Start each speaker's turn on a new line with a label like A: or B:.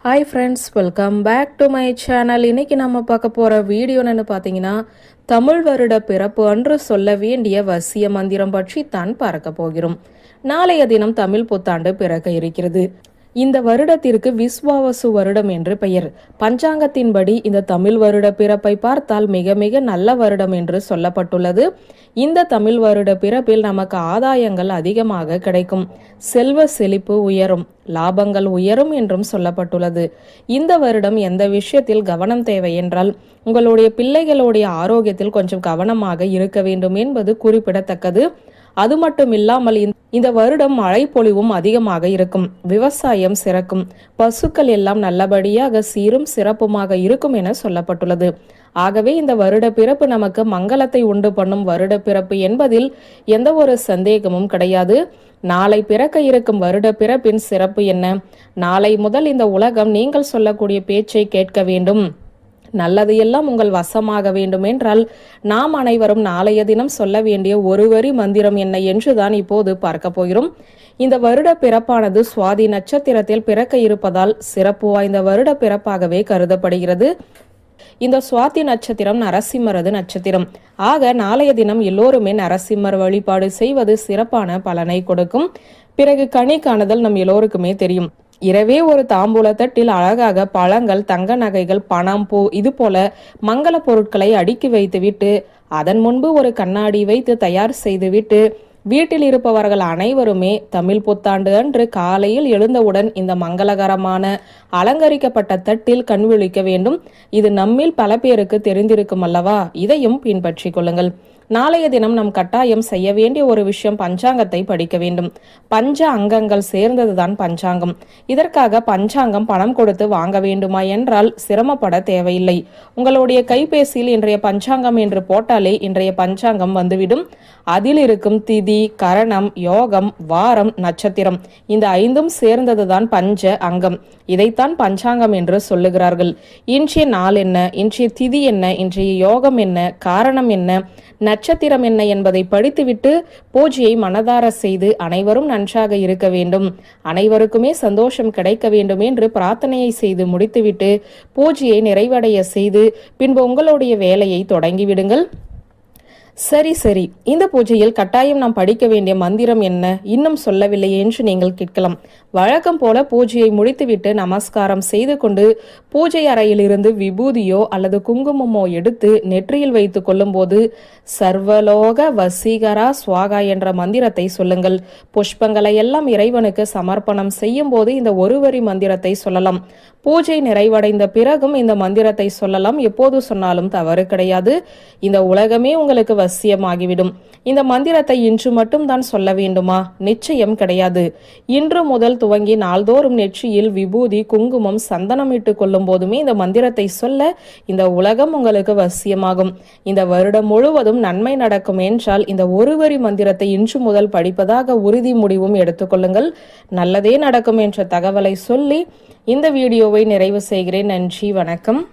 A: Hi friends, welcome back to my channel. இன்னைக்கு நம்ம பார்க்க போகிற வீடியோ என்னன்னு பார்த்தீங்கன்னா, தமிழ் வருட பிறப்பு அன்று சொல்ல வேண்டிய வசிய மந்திரம் பற்றி தான் பார்க்க போகிறோம். நாளைய தினம் தமிழ் புத்தாண்டு பிறக்க இருக்கிறது. இந்த வருடத்திற்கு விஸ்வாவசு வருடம் என்று பெயர். பஞ்சாங்கத்தின்படி இந்த தமிழ் வருட பிறப்பை பார்த்தால் மிக மிக நல்ல வருடம் என்று சொல்லப்பட்டுள்ளது. இந்த தமிழ் வருட பிறப்பில் நமக்கு ஆதாயங்கள் அதிகமாக கிடைக்கும், செல்வ செழிப்பு உயரும், லாபங்கள் உயரும் என்றும் சொல்லப்பட்டுள்ளது. இந்த வருடம் எந்த விஷயத்தில் கவனம் தேவை என்றால், உங்களுடைய பிள்ளைகளுடைய ஆரோக்கியத்தில் கொஞ்சம் கவனமாக இருக்க வேண்டும் என்பது குறிப்பிடத்தக்கது. அது மட்டும் இல்லாமல் இந்த வருடம் மழை பொழிவும் அதிகமாக இருக்கும், விவசாயம் சிறக்கும், பசுக்கள் எல்லாம் நல்லபடியாக சீரும் சிறப்புமாக இருக்கும் என சொல்லப்பட்டுள்ளது. ஆகவே இந்த வருட பிறப்பு நமக்கு மங்களத்தை உண்டு பண்ணும் வருட பிறப்பு என்பதில் எந்த ஒரு சந்தேகமும் கிடையாது. நாளை பிறக்க இருக்கும் வருட பிறப்பின் சிறப்பு என்ன? நாளை முதல் இந்த உலகம் நீங்கள் சொல்லக்கூடிய பேச்சை கேட்க வேண்டும், நல்லது எல்லாம் உங்கள் வசமாக வேண்டும் என்றால் நாம் அனைவரும் நாளைய தினம் சொல்ல வேண்டிய ஒரு வரி மந்திரம் என்ன என்றுதான் இப்போது பார்க்க போகிறோம். இந்த வருட பிறப்பானது சுவாதி நட்சத்திரத்தில் பிறக்க இருப்பதால் சிறப்பு வாய்ந்த வருட பிறப்பாகவே கருதப்படுகிறது. இந்த சுவாதி நட்சத்திரம் நரசிம்மரது நட்சத்திரம். ஆக நாளைய தினம் எல்லோருமே நரசிம்மர் வழிபாடு செய்வது சிறப்பான பலனை கொடுக்கும். பிறகு கனி காணுதல் நம் எல்லோருக்குமே தெரியும். இரவே ஒரு தாம்பூல தட்டில் அழகாக பழங்கள், தங்க நகைகள், பணம், பூ இது போல மங்கள பொருட்களை அடுக்கி வைத்துவிட்டு அதன் முன்பு ஒரு கண்ணாடி வைத்து தயார் செய்துவிட்டு வீட்டில் இருப்பவர்கள் அனைவருமே தமிழ் புத்தாண்டு அன்று காலையில் எழுந்தவுடன் இந்த மங்களகரமான அலங்கரிக்கப்பட்ட தட்டில் கண் விழிக்க வேண்டும். இது நம்மில் பல பேருக்கு தெரிந்திருக்கும் அல்லவா? இதையும் பின்பற்றி கொள்ளுங்கள். நாளைய தினம் நம் கட்டாயம் செய்ய வேண்டிய ஒரு விஷயம், பஞ்சாங்கத்தை படிக்க வேண்டும். பஞ்ச அங்கங்கள் சேர்ந்ததுதான் பஞ்சாங்கம். இதற்காக பஞ்சாங்கம் பணம் கொடுத்து வாங்க வேண்டுமா என்றால் சிரமப்பட தேவையில்லை. உங்களுடைய கைபேசியில் இன்றைய பஞ்சாங்கம் என்று போட்டாலே இன்றைய பஞ்சாங்கம் வந்துவிடும். அதில் இருக்கும் திதி, கரணம், யோகம், வாரம், நட்சத்திரம் இந்த 5ம் சேர்ந்ததுதான் பஞ்ச அங்கம். இதைத்தான் பஞ்சாங்கம் என்று சொல்லுகிறார்கள். இன்றைய நாள் என்ன, இன்றைய திதி என்ன, இன்றைய யோகம் என்ன, காரணம் என்ன, நட்சத்திரம் என்ன என்பதை படித்துவிட்டு பூஜையை மனதார செய்து அனைவரும் நன்றாக இருக்க வேண்டும், அனைவருக்குமே சந்தோஷம் கிடைக்க வேண்டும் என்று பிரார்த்தனையை செய்து முடித்துவிட்டு பூஜையை நிறைவடைய செய்து பின்பு உங்களுடைய வேலையை தொடங்கிவிடுங்கள். சரி, இந்த பூஜையில் கட்டாயம் நாம் படிக்க வேண்டிய மந்திரம் என்ன, இன்னும் சொல்லவில்லை என்று நீங்கள் கேட்கலாம். வழக்கம் போல பூஜையை முடித்துவிட்டு நமஸ்காரம் செய்து கொண்டு பூஜை அறையிலிருந்து விபூதியோ அல்லது குங்குமமோ எடுத்து நெற்றியில் வைத்துக் கொள்ளும் போது சர்வலோக வசீகரா ஸ்வாகா என்ற மந்திரத்தை சொல்லுங்கள். புஷ்பங்களை எல்லாம் இறைவனுக்கு சமர்ப்பணம் செய்யும் போது இந்த ஒரு வரி மந்திரத்தை சொல்லலாம். பூஜை நிறைவடைந்த பிறகும் இந்த மந்திரத்தை சொல்லலாம். எப்போது சொன்னாலும் தவறு கிடையாது. இந்த உலகமே உங்களுக்கு வசியமாகிவிடும். இந்த மந்திரத்தை இன்று மட்டும் தான் சொல்ல வேண்டுமா? நிச்சயம் கிடையாது. இன்று முதல் துவங்கி நாள்தோறும் நெற்றியில் விபூதி, குங்குமம், சந்தனம் இட்டுக் கொள்ளும் போதுமே இந்த மந்திரத்தை சொல்ல இந்த உலகம் உங்களுக்கு வசியமாகும். இந்த வருடம் முழுவதும் நன்மை நடக்கும் என்றால் இந்த ஒரு வரி மந்திரத்தை இன்று முதல் படிப்பதாக உறுதி முடிவும் எடுத்துக்கொள்ளுங்கள். நல்லதே நடக்கும் என்ற தகவலை சொல்லி இந்த வீடியோவை நிறைவு செய்கிறேன். நன்றி, வணக்கம்.